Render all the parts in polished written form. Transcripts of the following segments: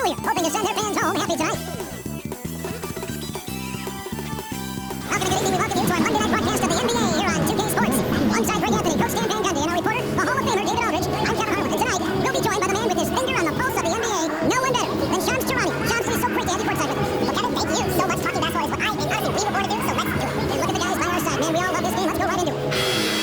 here, hoping to send their fans home happy tonight. Welcome to good evening. We welcome you to our Monday night broadcast of the NBA here on 2K Sports. Alongside Greg Anthony, Coach Dan Van Gundy, and our reporter, the Hall of Famer David Aldridge. I'm Kevin Harlan, and tonight we'll be joined by the man with his finger on the pulse of the NBA. No one better than Shams Charania. Shams, please, so great to have you courtside with us. Well, Kevin, thank you so much. Talking basketball is what I and honestly we were born to do, so let's do it. And look at the guys by our side, man. We all love this game. Let's go right into it.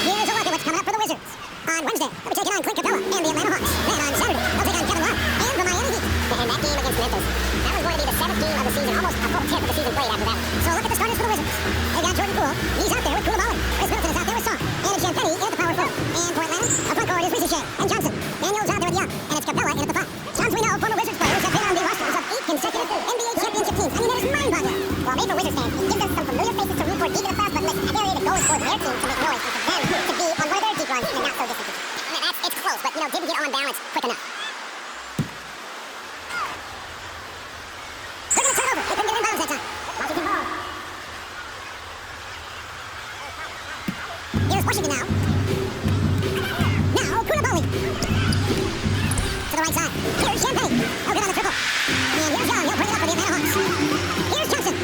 Here's a look at what's coming up for the Wizards. On Wednesday, they'll be taking on Clint Capella and the Atlanta Hawks. Then on Saturday, they'll take on Kevin Love and the Miami Heat. And that game against Memphis, that was going to be the 7th game of the season, almost a full 10th of the season played after that. So look at the starters for the Wizards. They got Jordan Poole. He's out there with Koulibaly. Chris Middleton is out there with Song. And Champagny in at the power forward. And for Atlanta, a front court is Reece Shea and Johnson. Daniels out there with Young. And it's Capella in at the 5. Shams, we know former Wizards players have been on the rosters of 8 consecutive NBA championship teams. I mean, that is mind-boggling. Well, maybe for Wizards fans, it gives us some familiar faces to root for deep in the playoffs, but listen, I think the goal is for their team to make noise and for them to be on one of their deep runs and not so distant. It's close, but, didn't get on balance quick enough. They're going to turn over. They couldn't get in bounds that time. Washington ball. Here's Washington now. Now, Koulibaly. To the right side. Here's Champagny. Oh, good on the triple. And here's Young. He'll bring it up for the Atlanta Hawks. Here's Johnson.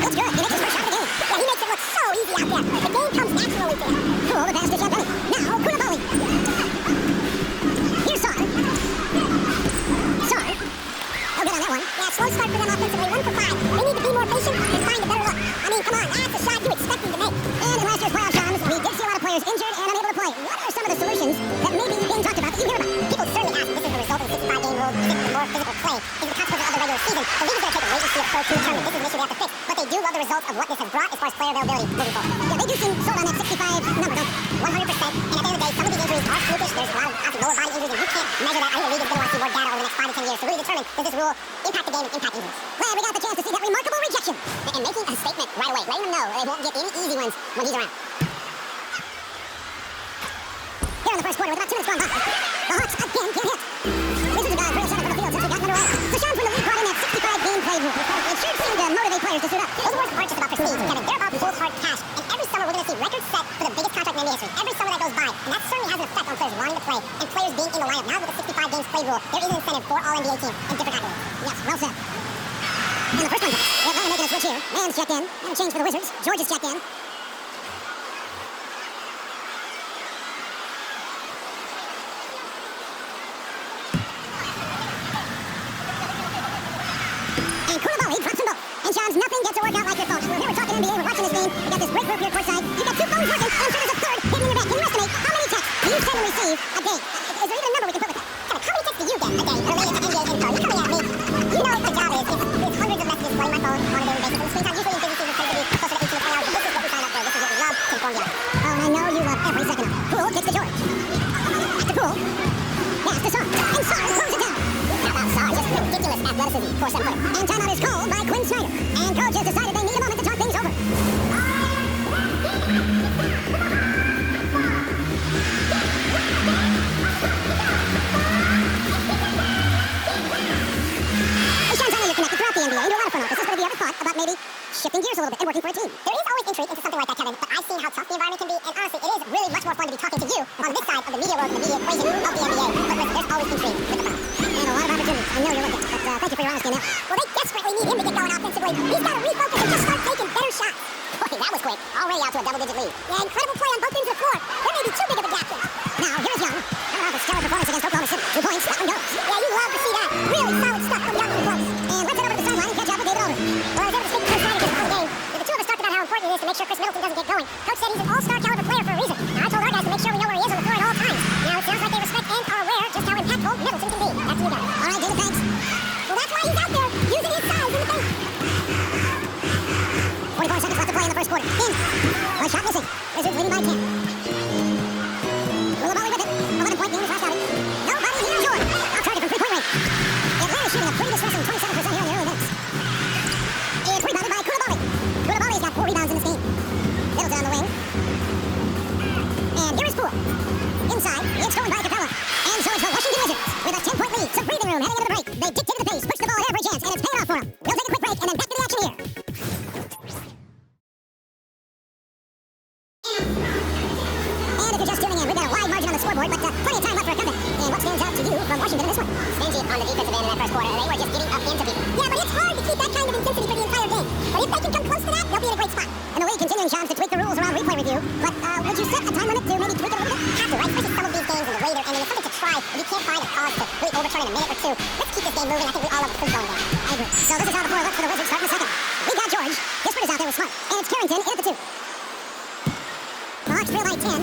Looks good. He makes his first shot of the game. Yeah, he makes it look so easy out there. The game comes naturally to him. Cool, the pass to Champagny. Now, Koulibaly. Here's Sarr. Sarr. Oh, good on that one. Yeah, slow start for them offensively. 1 for 5. They need to be more patient and find a better look. I mean, come on. That's a shot you expect them to make. And in last year's playoff Shams, we did see a lot of players injured and unable to play. What are some of the solutions that may be being talked about that you hear about? People certainly ask, this is the result of the 65-game rule. Is it the more physical play? Is it the consequence of the regular season? The league is going to take a wait-and-see approach to determine this is an issue they have to fix. But they do love the results of what this has brought as far as player availability moving forward. Yeah, they do seem sold on that 65 number, don't they? 100%. And at the end of the day, some of these injuries are flukish. There's a lot of lower body injuries, and you can't measure that. I think the league is going to want to see more data over the next 5 to 10 years to really determine does this rule impact the game and impact injuries. Glad we got the chance to see that remarkable rejection. And making a statement right away, letting them know they won't get any easy ones when he's around. Here in the first quarter with about 2 minutes gone by, the Hawks again get hit. This is a guy pretty center for the field since we got under wire. So Shams, when the league brought in that 65-game play rule, it sure seemed to motivate players to suit up. Well, the worst part just about prestige, Kevin. They're about cold hard cash. And every summer we're going to see records set for the biggest contract in NBA history. Every summer that goes by. And that certainly has an effect on players wanting to play and players being in the lineup. Now with the 65 games play rule, there is an incentive for all NBA teams in different accolades. Yes, well said. And the first one, Atlanta making a switch here. Man's checked in. And a change for the Wizards. George is checked in. And Koulibaly drops them both. And Shams, nothing gets to work out like your phone. We're here, we're talking NBA, we're watching this game. We got this great group here courtside. You got 2 phones working, and so there's a third hidden in your bag. Can you estimate how many texts you send and receive a day? Is there even a number we can put with that? Kevin, how many texts do you get a day related to NBA info? You're coming at me. You know what the job is. It's hundreds of messages flooding my phone on a daily basis. And screen time usually in busy season tends to be closer to 18 to 20 hours. But this is what we sign up for. This is what we love to inform you. Oh, and I know you love every second of it. Poole gets to George. Back to Poole. Pass to Sarr. And Sarr throws it down. How about Sarr? Just ridiculous athleticism. 4-7-footer. And timeout is called by Quinn Snyder. And coach has decided they need a moment to talk things over. Hey, Shams, I know you're connected throughout the NBA. You do a lot of front offices, but have you ever thought about maybe shifting gears a little bit and working for a team? There is always intrigue into something like that, Kevin, but I've seen how tough the environment can be, and honestly, it is really much more fun to be talking to you on this side of the media world and the media equation of the NBA. But listen, there's always intrigue with the product. And a lot of opportunities. I know you're looking, but thank you for your honesty on that. Well, they desperately need him to get going offensively. He's got to refocus and just start taking better shots. Boy, that was quick. Already out to a double-digit lead. Yeah, incredible play on both ends of the floor. There may be too big of a gap here. Now, here's Young. Coming off a stellar performance against Oklahoma City. 2 points, that one goes. Yeah, you love to see that. Really solid stuff from Young and close. And let's head over to the sideline and catch up with David Aldridge. Well, I was able to speak to Chris Snyder before the game. The two of us talked about how important it is to make sure Chris Middleton doesn't get going. Coach said he's an all-star caliber player for a reason. Now, I told our guys to make sure we know where he is on the floor at all times. Now, it sounds like they respect and are aware just how impactful Middleton can be. That's you guys. All right, David, thanks. Well, that's why he's out there, using his size in the paint. 44 seconds left to play in the first quarter. In. One shot missing. Wizards leading by 10. Koulibaly with it. 11-point game flash outing. Nobody near George. I'll target from three-point range. Atlanta shooting a pretty distressing 27% here in the early minutes. It's rebounded by Koulibaly. Koulibaly's got 4 rebounds in this game. Middleton on the wing. And here is Poole. Inside, it's stolen by Capella. And so it's the Washington Wizards with a 10-point lead. Some breathing room heading into the break. They dictated the pace, pushed the ball at every chance, and it's paying off for them. We'll take a quick break and then back to the action here. And if you're just tuning in, we've got a wide margin on the scoreboard, but plenty of time left for a comeback. And what stands out to you from Washington in this one? stingy on the defensive end in that first quarter. They were just getting up into people. Yeah, but it's hard to keep that kind of intensity for the entire game. But if they can come close to that, they'll be in a great spot. And the league continuing, Shams, to tweak the rules around replay review. But would you set a time limit to maybe tweak it a little bit? Have to, right? Especially some of these games in the later ending. It's something to try. If you can't find a cause to really overturn in a minute or two, let's keep this game moving. I think we all love the food going down. I agree. So this is how the floor looks for the Wizards starting the second. We got George. Gispert is out there with Smart. And it's Carrington in at the 2. The Hawks trail by 10.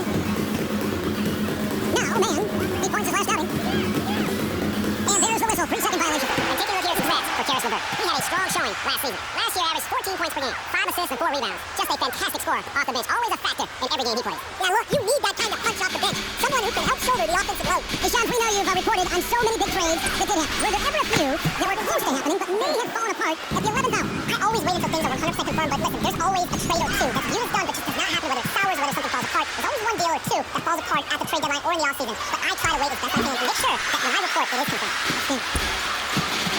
Now, man, he points his last outing. And there's the whistle, 3-second violation. And taking a look here at some stats for Karis LeVert. He had a strong showing last season. Last year, averaged 14 points per game, 5 assists and 4 rebounds. Just a fantastic scorer off the bench. Always a factor in every game he plays. Now look, you need that kind of punch off the bench. Someone who can help shoulder the offensive load. Hey, Shams, we know you've reported on so many big trades that did happen. Were there ever a few that were close to happening, but may have fallen apart at the 11th hour? I always wait until things are 100% confirmed, but listen, there's always a trade or two that's used done, but just does not happen, whether it sours or whether something falls apart. There's always one deal or two that falls apart at the trade deadline or in the offseason. But I try to wait as best I can to make sure that when I report, it is confirmed.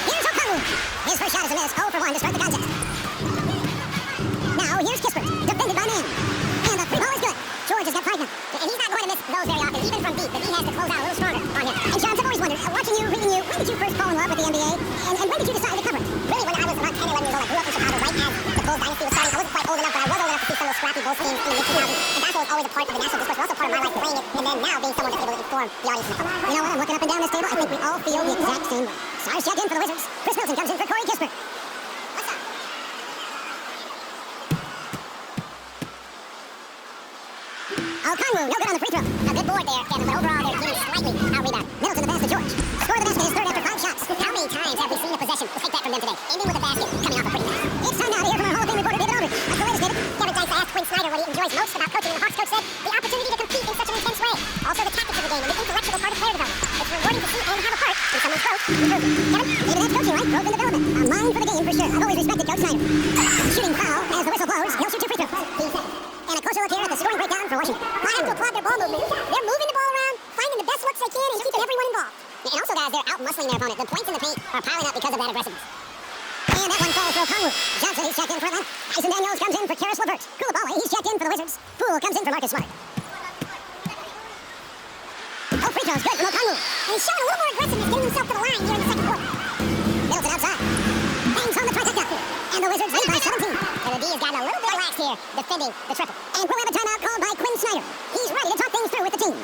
Here's O'Connell. His first shot is a miss, 0 for 1 to start the contest. Now, here's Kispert, defended by man. And the free ball is good. George has got 5 now. And he's not going to miss those very often, even from deep, but he has to close out a little stronger on him. And Shams, I've always wondered, watching you, reading you, when did you first fall in love with the NBA? And when did you decide to cover it? Really, when I was about 10, 11 years old, I grew up in Chicago right as the Bulls dynasty was starting. I wasn't quite old enough, but I was old enough to see some of those scrappy Bulls teams in the mid-2000s. And basketball was always a part of the national discourse, but also part of my life playing it, and then now being someone that's able to inform the audience. You know what, I'm looking up and down this table, I think we all feel the exact same way. Stars check in for the Wizards. Chris Milton comes in for Corey Kispert. What's up? O'Connell, no good on the free throw. A good board there, Kevin, but overall they're getting slightly out-rebounded. Middleton, the pass to George. Score of the basket is third after 5 shots. How many times have we seen a possession like that from them today? Ending with a basket coming off a free throw. It's time now to hear from our Hall of Fame reporter, David Aldridge. What's the latest, David? Kevin Dykes asked Quinn Snyder what he enjoys most about coaching, and the Hawks coach said the opportunity to compete in such an intense way. Also the tactics of the game and the intellectual part of player development. It's rewarding to see and have a part in someone's growth. Kevin, maybe that's coaching, right? Growth and development. A mind for the game for sure. I've always respected Coach Snyder. Shooting foul as the whistle blows. He'll shoot 2 free throws. And a closer look here at the scoring breakdown for Washington. I have to applaud their ball movement. They're moving the ball around, finding the best looks they can, and keeping everyone involved. And also, guys, they're out-muscling their opponent. The points in the paint are piling up because of that aggressiveness. And that one falls for O'Connell. Johnson, he's checked in for Atlanta. Tyson Daniels comes in for Karis LeVert. Koulibaly, he's checked in for the Wizards. Poole comes in for Marcus Smart. Oh, free throws, good from O'Connell. And he's showing a little more aggressiveness, getting himself to the line here in the second quarter. Middleton outside. Bangs on the trifecta. And the Wizards lead by 17. And the D has gotten a little bit relaxed here, defending the triple. And we'll have a timeout called by Quinn Snyder. He's ready to talk things through with the team.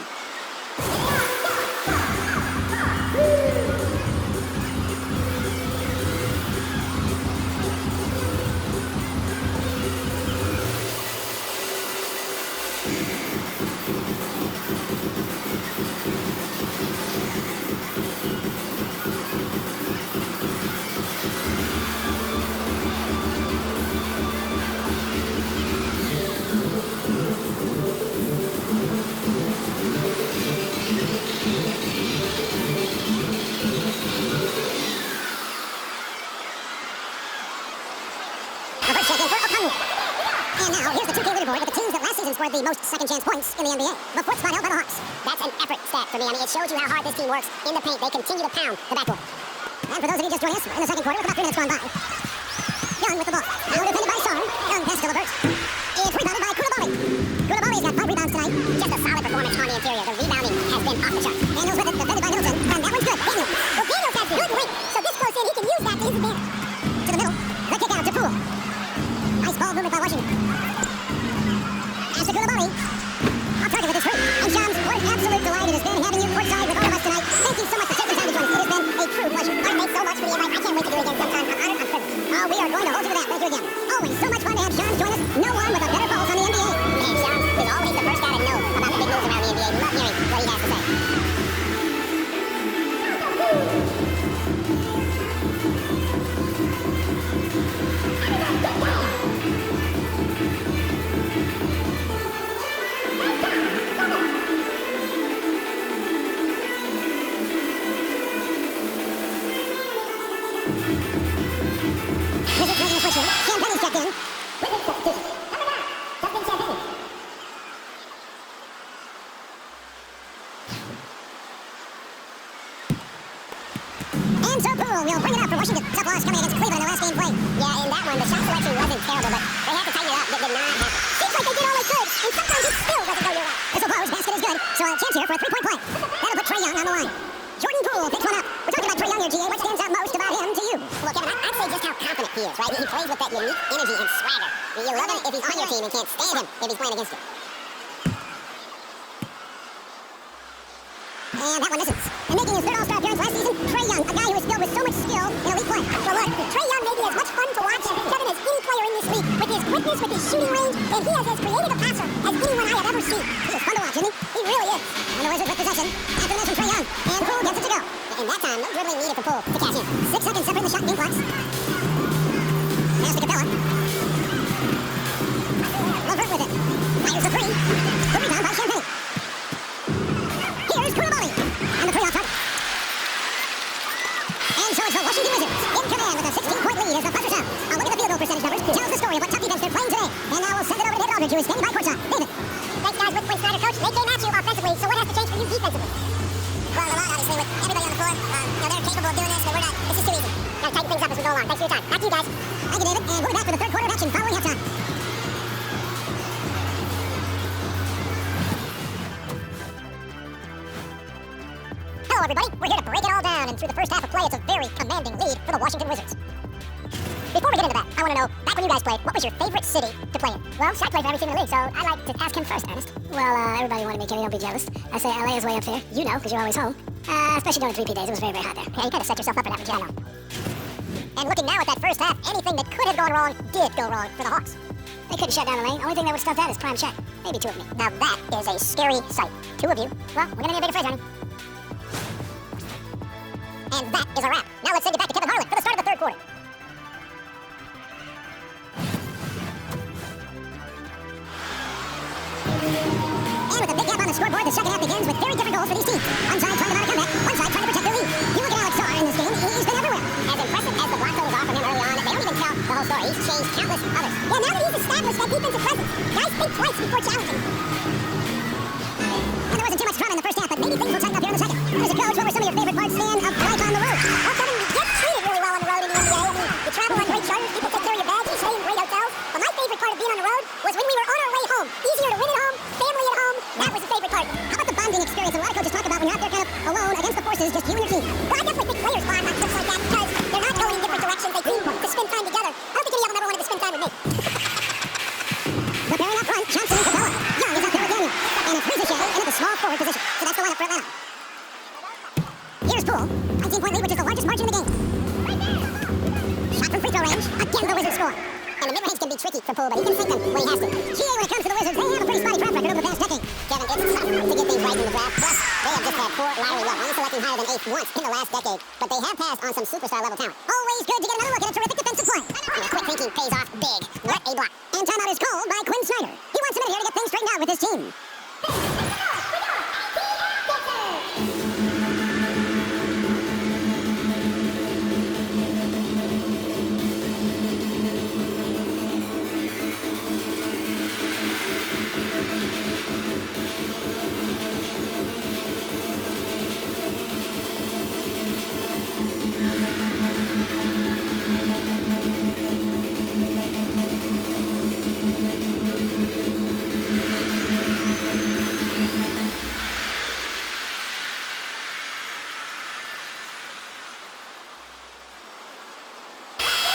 And now, here's the 2K leaderboard with the teams that last season scored the most second-chance points in the NBA. The 4th spot held by the Hawks. That's an effort stat for me. I mean, it shows you how hard this team works in the paint. They continue to pound the backboard. And for those of you just joining us, in the second quarter, with about 3 minutes gone by. Young with the ball. Now defended by Sarn. Young pass to LeVert. It's rebounded by Koulibaly. Koulibaly's got 5 rebounds tonight. Just a solid performance on the interior. The rebounding has been off the charts. Daniels with it, defended by Middleton. And that one's good. Daniels. Well, Daniels has good weight, so this close in, he can use that to his advantage. To the middle. The kick out to Poole. Nice ball movement by Washington. After Koulibaly. Off target with his fruit. And Shams, what an absolute delight it has been having you courtside with all of us tonight. Thank you so much for taking time to join us. It has been a true pleasure. Art, thanks so much for the invite. I can't wait to do it again sometime. I'm honored. I'm privileged. Oh, we are going to hold you to that. Thank you again. Always so much fun to have Shams join us. No one with a better pulse on the NBA. And Shams is always the first guy to know about the big news around the NBA. We love hearing what he has to say. Champagne's checked in. And so Poole will bring it up for Washington. Tough loss coming against Cleveland in the last game played. Yeah, in that one, the shot selection wasn't terrible, but they had to tighten it up. That did not happen. Seems like they did all they could, and sometimes it still doesn't go your way. Whistle blows, basket is good, so a chance here for a 3-point play. That'll put Trae Young on the line. Jordan Poole picks one up. We're talking about Trae Well, Kevin, I'd say just how confident he is, right? He plays with that unique energy and swagger. You love him if he's on your team and can't stand him if he's playing against you. And that one misses. And making his third All-Star appearance last season, Trae Young, a guy who is filled with so much skill and elite play. So look, Trae Young may be as much fun to watch, Kevin, as any player in this league, with his quickness, with his shooting range, and he is as creative a passer as anyone I have ever seen. He is fun to watch, isn't he? He really is. And the Wizards with possession. After this from Trae Young. And Poole gets it to go. In that time, no dribbling needed for Poole to cash in. 6 seconds separate the shot game clocks. Pass to Capella. Levert with it. Fires a three. The rebound by Champagne. Here's Koulibaly. And the three off target. And so it's the Washington Wizards in command with a 16-point lead as the buzzer sounds. A look at the field goal percentage numbers tells the story of what tough defense they're playing today. And now we'll send it over to David Aldridge, who is standing by courtside. David. Thanks, guys. With Quinn Snyder, coach, they came at you offensively, so what has to change for you defensively? Well, a lot, obviously, with everybody on the floor. They're capable of doing this, but we're not. It's just too easy. Gotta tighten things up as we go along. Thanks for your time. Back to you, guys. Thank you, David. And we'll be back for the third quarter of action following halftime. Hello, everybody. We're here to break it all down, and through the first half of play, it's a very commanding lead for the Washington Wizards. Before we get into that, I want to know, back when you guys played, what was your favorite city to play in? Well, Shaq played for every team in the league, so I'd like to ask him first, Ernest. Well, everybody wanted me, Kenny, don't be jealous. I say LA is way up there. You know, because you're always home. Especially during 3P days, it was very, very hot there. Yeah, you kind of set yourself up for that, but yeah, I know. And looking now at that first half, anything that could have gone wrong did go wrong for the Hawks. They couldn't shut down the lane. Only thing they would stop that is prime Shaq. Maybe two of me. Now that is a scary sight. Two of you. Well, we're gonna need a bigger fridge, honey. And that is a wrap. Now let's send it back to Kevin Harlan for the start of the third quarter. And with a big gap on the scoreboard, the second half begins with very different goals for these teams. One side trying to mount a comeback, one side trying to protect their lead. You look at Alex Sarr in this game, he's been everywhere. As impressive as the block goes off from him early on, they don't even tell the whole story. He's changed countless others. Yeah, now that he's established that defensive presence, guys think twice before challenging. And there wasn't too much drama in the first half, but maybe things will tighten up here in the second. As a coach, what were some of your favorite parts, man, of life on the road? Well, Kevin, you get treated really well on the road in the NBA. I mean, you travel on great charters, people take care of your bags, you stay in great hotels. But my favorite part of being on the road was when we were on our way home. Easier to win at home, family at home. That was the favorite part. How about the bonding experience a lot of coaches talk about when you're out there kind of alone against the forces, just you and your team? Well, I definitely think players bond on trips like that because they're not going in different directions. They seem to spend time together. I don't think any of them ever wanted to spend time with me. Preparing up front, Johnson and Capella. Young is out there with Daniel. And it's Ricochet in at the small forward position. So that's the lineup for Atlanta. Here's Poole. 19-point lead, which is the largest margin in the game. Shot from free throw range. Again, the Wizards score. And the mid-range can be tricky for Poole, but he can sink them when he has to. GA, when it comes to the Wizards, they have a pretty spotty track record over the past decade. Kevin, it's tough to get things right in the draft. Plus, they have just had 4 Lowry Love, only selecting higher than 8th once in the last decade. But they have passed on some superstar-level talent. Always good to get another look at a terrific defensive play. And the quick thinking pays off big. What a block. And timeout is called by Quinn Snyder. He wants a minute here to get things straightened out with his team.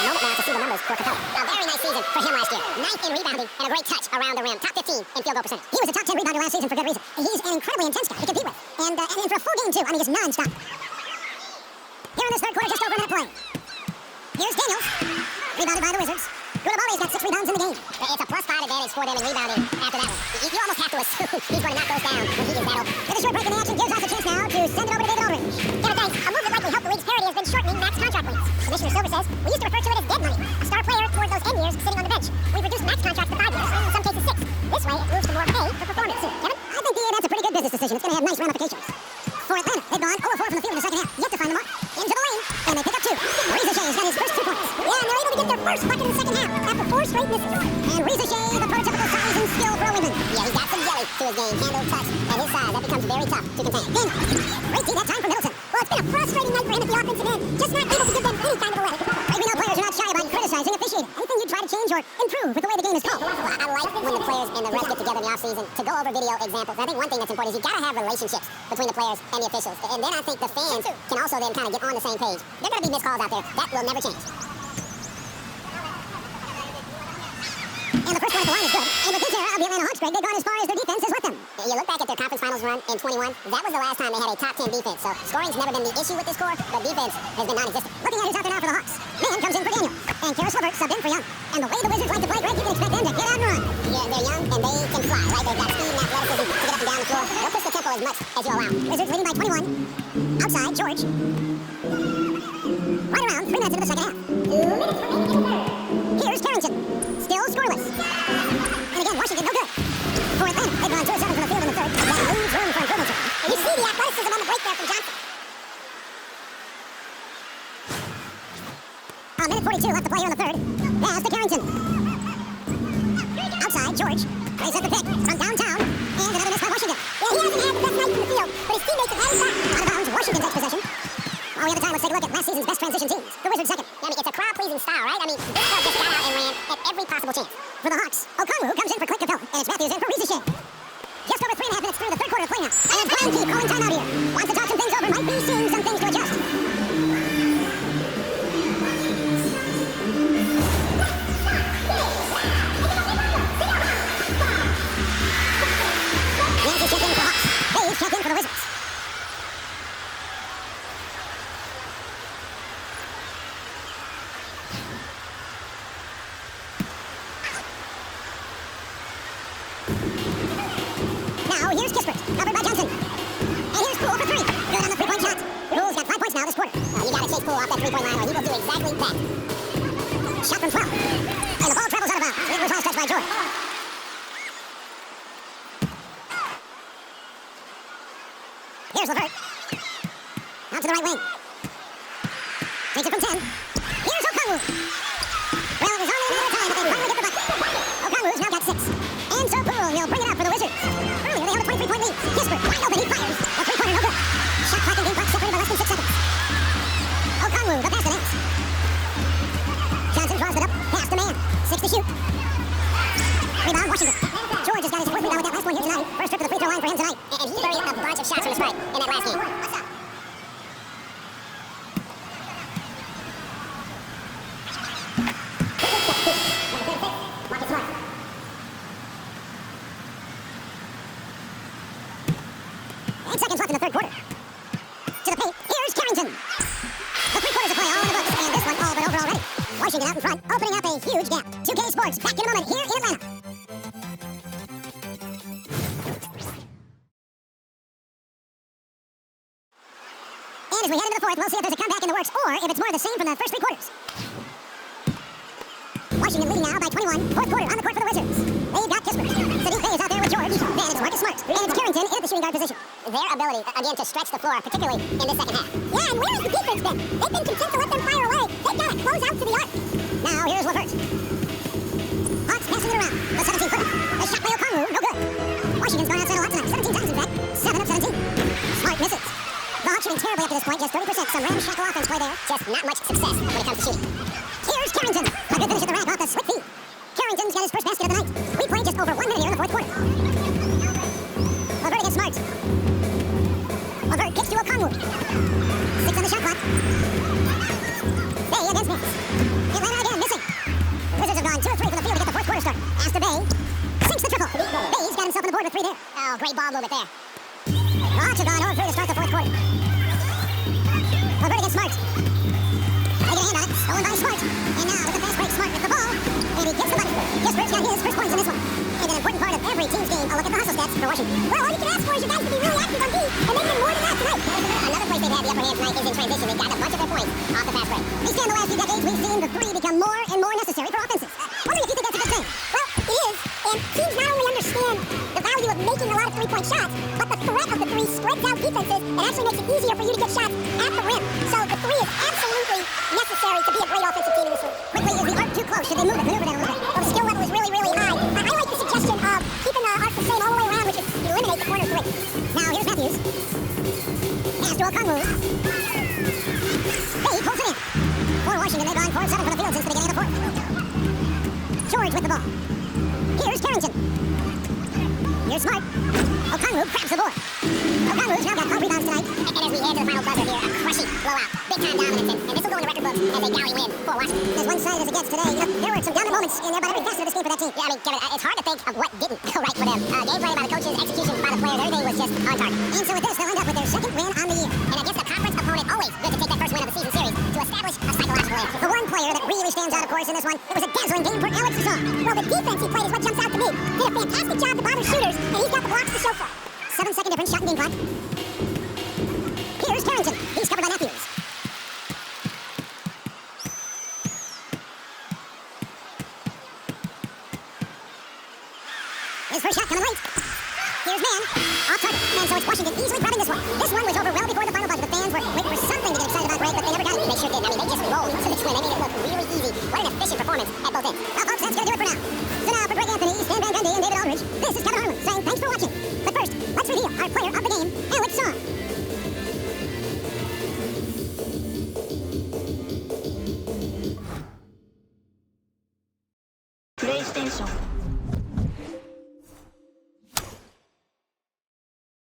Moment now to see the numbers for Capella. A very nice season for him last year. 9th in rebounding and a great touch around the rim. Top 15 in field goal percentage. He was a top 10 rebounder last season for good reason. He's an incredibly intense guy to compete with. And for a full game, too. I mean, just non-stop. Here in this third quarter, just over a minute play. Here's Daniels. Rebounded by the Wizards. Koulibaly's got 6 rebounds in the game. It's a +5 advantage for them in rebounding after that one. You almost have to assume he's going to knock those down when he is that open. With a short break in the action, gives us a chance now to send it over to David Aldridge. Kevin, thanks. A move that likely helped the league's parity has been shortening max contract lengths. Commissioner Silver says, we used to refer to it as dead money. A star player toward those end years sitting on the bench. We've reduced max contracts to 5 years, in some cases 6. This way, it moves to more pay for performance. Kevin? I think that's a pretty good business decision. It's going to have nice ramifications. For Atlanta, they've gone 0-4 from the field in the second half. Yet to find the mark. Into the lane. And they pick up 2. Ricochet's got his first 2 points. Yeah, and they're able to get their first bucket in the second half after 4 straight misses. And Ricochet, the prototypical size and skill for a wingman. Yeah, he's got some jelly to his game. Handle, touch. At his size, that becomes very tough to contain. Daniel. Great D that time for Middleton. Well, it's been a frustrating night for him at the offensive end. Just not able to give them any kind of a lift. We know players are not shy about criticizing. Appreciate it. Anything you try to change or improve with the way the game is called? Well, I like when the players and the refs get together in the offseason to go over video examples. I think one thing that's important is you gotta have relationships between the players and the officials. And then I think the fans can also then kind of get on the same page. There are gonna be missed calls out there. That will never change. And the first one at the line is good. And with this era of the Atlanta Hawks, Greg, they've gone as far as their defense has let them. You look back at their conference finals run in 21, that was the last time they had a top 10 defense. So scoring's never been the issue with this core, but defense has been non-existent. Looking at who's out there now for the Hawks. Man comes in for Daniel. And Karis LeVert subbed in for Young. And the way the Wizards like to play, Greg, you can expect them to get out and run. Yeah, they're young and they can fly, right? They've got speed and athleticism to get up and down the floor. They'll push the tempo as much as you allow. Wizards leading by 21. Outside, George. Right around 3 minutes into the second half. 2 minutes remaining in the third. Here's Carrington. Still scoreless. And again, Washington, no good. For Atlanta, they've gone 2 of 7 from the field in the third. That leaves room for improvement. And you see the athleticism on the break there from Johnson. A minute 42 left to play here in the third. Pass to Carrington. Outside, George. Plays at the pick from downtown. And another miss by Washington. Yeah, he hasn't had the best night in the field, but his teammates have had his back. Out of bounds, Washington takes possession. While we have the time, let's take a look at last season's best transition teams. The Wizards second. I mean, it's a crowd-pleasing style, right? I mean, this club just got out and ran at every possible chance. For the Hawks, Okongwu comes in for Clint Capella, and it's Matthews in for Reese Shea. Just over 3.5 minutes through the third quarter of play now. And it's Brian Key calling timeout here. Wants to talk some things over, might be seeing some things to adjust. Nancy checked in for the Hawks. Dave checked in for the Wizards. Now, here's Kispert, covered by Johnson. And here's Poole for 3. Good on the three-point shot. Poole's got 5 points now this quarter. You gotta chase Poole off that three-point line, or he will do exactly that. Shot from 12. And the ball travels out of bounds. It was well stretched by George. Here's LeVert. Out to the right wing. Takes it from 10. Here's Okongwu. Well, it was only a matter of time, but they finally get the bucket. Okongwu's now got 6. And so Poole will bring it up for the Wizards. Earlier, they held a 23-point lead. Kispert, wide open, he fires. A three-pointer, no good. Shot clock and game clock separated by less than 6 seconds. Okongwu, the pass to Nance. Johnson draws it up, pass to man. 6 to shoot. Rebound, Washington. George has got his 4th rebound with that last one here tonight. First trip to the free throw line for him tonight. And he buried a bunch of shots from his right in that last game. Marcus Smart. 8 seconds left in the third quarter. To the paint, here's Carrington. The 3 quarters of play all in the books, and this one all but over already. Washington out in front, opening up a huge gap. 2K Sports, back in a moment here in Atlanta. And as we head into the fourth, we'll see if there's a comeback in the works, or if it's more of the same from the first 3 quarters. Washington leading now by 21. Fourth quarter on the court for the Wizards. They've got Kispert. Sadiq Bey is out there with George. Then it's Marcus Smart. And it's Carrington in at the shooting guard position. Their ability, again, to stretch the floor, particularly in the second half. Yeah, and where has the defense been? They've been content to let them fire away. They've got to close out to the arc. Now, here's LeVert. Hawks passing it around. The 17-footer. The shot by Okongwu. No good. Washington's gone outside a lot tonight. 17 times, in fact. 7 of 17. Smart misses. The Hawks shooting terribly up to this point. Just 30%. Some ramshackle offense play there. Just not much success when it comes to shooting. Here's Carrington. A good finish at the rack off the slick feed. Carrington's got his first basket of the night. We played just over 1 minute here in the fourth quarter. LeVert against Smart. LeVert kicks to Okongwu. 6 on the shot clock. Bey against Nance. Atlanta again, missing. Wizards have gone 2 of 3 from the field to get the fourth quarter start. After Bey sinks the triple. Bey's got himself on the board with 3 there. Oh, great ball movement there. The Hawks have gone 0 of 3 to start the fourth quarter. LeVert against Smart. They get a hand on it, stolen by Smart. And now with the fast break, Smart with the ball. And he gets the button. Kispert's got his first points in this one. And an important part of every team's game, a look at the hustle stats for Washington. Well, all you can ask for is your guys to be really active on D, and they've been more than that tonight. Another place they've had the upper hand tonight is in transition. They've got a bunch of their points off the fast break. We see in the last few decades, we've seen the 3 become more and more necessary for offenses. Wondering if you think that's a good thing. Well, it is, and teams not only understand the value of making a lot of 3-point shots, but the threat of the 3 spreads out defenses and actually makes it easier for you to get shots at the rim. So the 3 is absolutely necessary to be a great offensive team in this league. Quickly, is the arc too close? Should they move it, maneuver that a little bit? Well, the skill level is really, really high. I like the suggestion of keeping the arc the same all the way around, which is eliminate the corner 3. Now, here's Matthews. Pass to Okongwu. Bey pulls it in. For Washington, they've gone 4 of 7 for the field since the beginning of the fourth. ball. Here's Carrington. You're smart. O'Conru grabs the board. O'Conru's now got 5 rebounds tonight. And as we head to the final buzzer here, a crushing blowout. Big time dominance. And this will go in the record books as a galley win for Washington. As one-sided as it gets today, there were some dominant moments in there by every facet of this game for that team. Yeah, I mean, Kevin, it's hard to think of what didn't go right for them. Gameplay by the coaches, execution by the players, everything was just on target. And so with this, they'll end up with their second win on the year. And against a conference opponent, always good to take that first win of the season series to establish a psychological edge. The one player that really stands out, of course, in this one, it was a dazzling game for Alex Song. Well, the defense he played is what jumps out to me. Did a fantastic job to bother shooters, and he's got the blocks to show for it. 7-second difference, shot and game clock. Here's Carrington. He's covered by Matthews. His first shot coming late. Here's Man. Off target. And so it's Washington easily grabbing this one. This one was over well before the final buzzer. The fans were waiting for something to get excited about Greg, but they never got it. They sure did. I mean, they just rolled to this win. They made it look really easy. What an efficient performance at both ends. Well, folks, that's going to do it for now. So now for Greg Anthony, Stan Van Gundy, and David Aldridge, this is Kevin Harlan saying thanks for watching. But first, let's reveal our player of the game, Alex Song. PlayStation